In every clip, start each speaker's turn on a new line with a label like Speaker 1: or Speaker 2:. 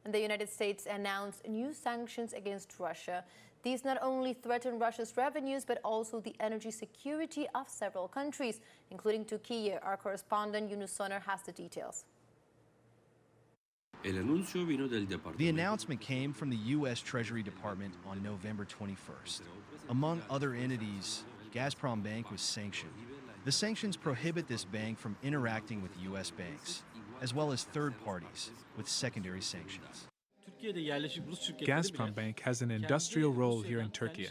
Speaker 1: And the United States announced new sanctions against Russia. These not only threaten Russia's revenues, but also the energy security of several countries, including Türkiye. Our correspondent Yunus Soner has the details.
Speaker 2: The announcement came from the U.S. Treasury Department on November 21st. Among other entities, Gazprombank was sanctioned. The sanctions prohibit this bank from interacting with U.S. banks, as well as third parties, with secondary sanctions.
Speaker 3: Gazprombank has an industrial role here in Türkiye.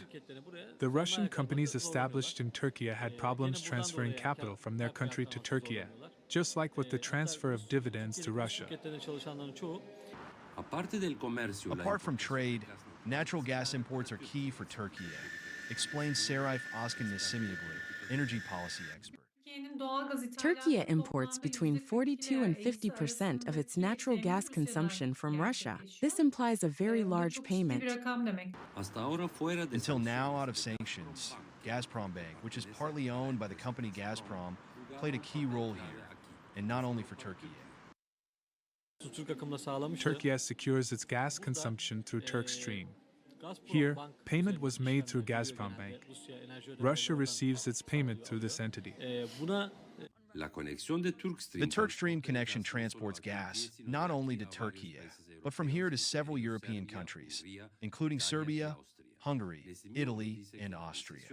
Speaker 3: The Russian companies established in Türkiye had problems transferring capital from their country to Türkiye, just like with the transfer of dividends to Russia.
Speaker 2: Apart from trade, natural gas imports are key for Türkiye, explains Serayf Özkan, energy policy expert.
Speaker 4: Türkiye imports between 42 and 50% of its natural gas consumption from Russia. This implies a very large payment.
Speaker 2: Until now, out of sanctions, Gazprombank, which is partly owned by the company Gazprom, played a key role here, and not only for Türkiye.
Speaker 3: Türkiye secures its gas consumption through TurkStream. Here, payment was made through Gazprombank. Russia receives its payment through this entity.
Speaker 2: The TurkStream connection transports gas not only to Türkiye, but from here to several European countries, including Serbia, Hungary, Italy, and Austria.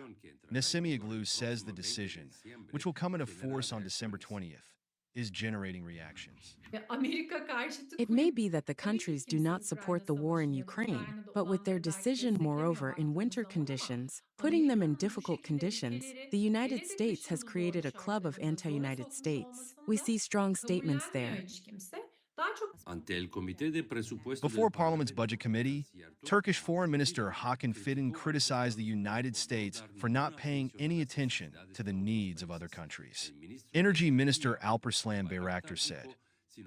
Speaker 2: Nesimioglu says the decision, which will come into force on December 20th, is generating reactions.
Speaker 4: It may be that the countries do not support the war in Ukraine, but with their decision, moreover, in winter conditions, putting them in difficult conditions, the United States has created a club of anti-United States. We see strong statements there.
Speaker 2: Before Parliament's Budget Committee, Turkish Foreign Minister Hakan Fidan criticized the United States for not paying any attention to the needs of other countries. Energy Minister Alparslan Bayraktar said,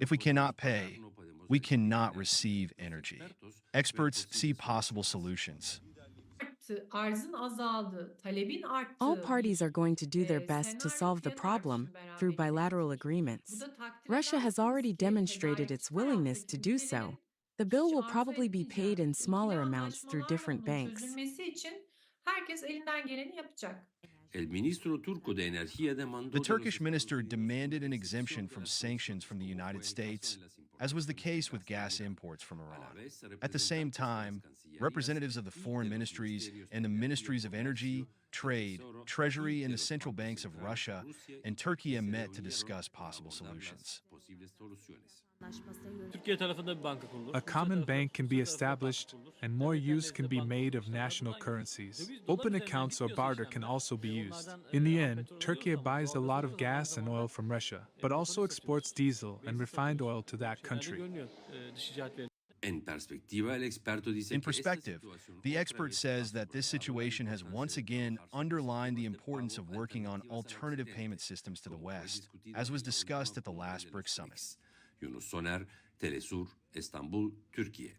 Speaker 2: "If we cannot pay, we cannot receive energy." Experts see possible solutions.
Speaker 4: All parties are going to do their best to solve the problem through bilateral agreements. Russia has already demonstrated its willingness to do so. The bill will probably be paid in smaller amounts through different banks.
Speaker 2: The Turkish minister demanded an exemption from sanctions from the United States, as was the case with gas imports from Iran. At the same time, representatives of the foreign ministries and the ministries of energy, trade, treasury, and the central banks of Russia and Türkiye met to discuss possible solutions.
Speaker 3: A common bank can be established, and more use can be made of national currencies. Open accounts or barter can also be used. In the end, Türkiye buys a lot of gas and oil from Russia, but also exports diesel and refined oil to that country.
Speaker 2: In perspective, the expert says that this situation has once again underlined the importance of working on alternative payment systems to the West, as was discussed at the last BRICS summit.
Speaker 5: Yunus Soner, teleSUR, İstanbul, Türkiye.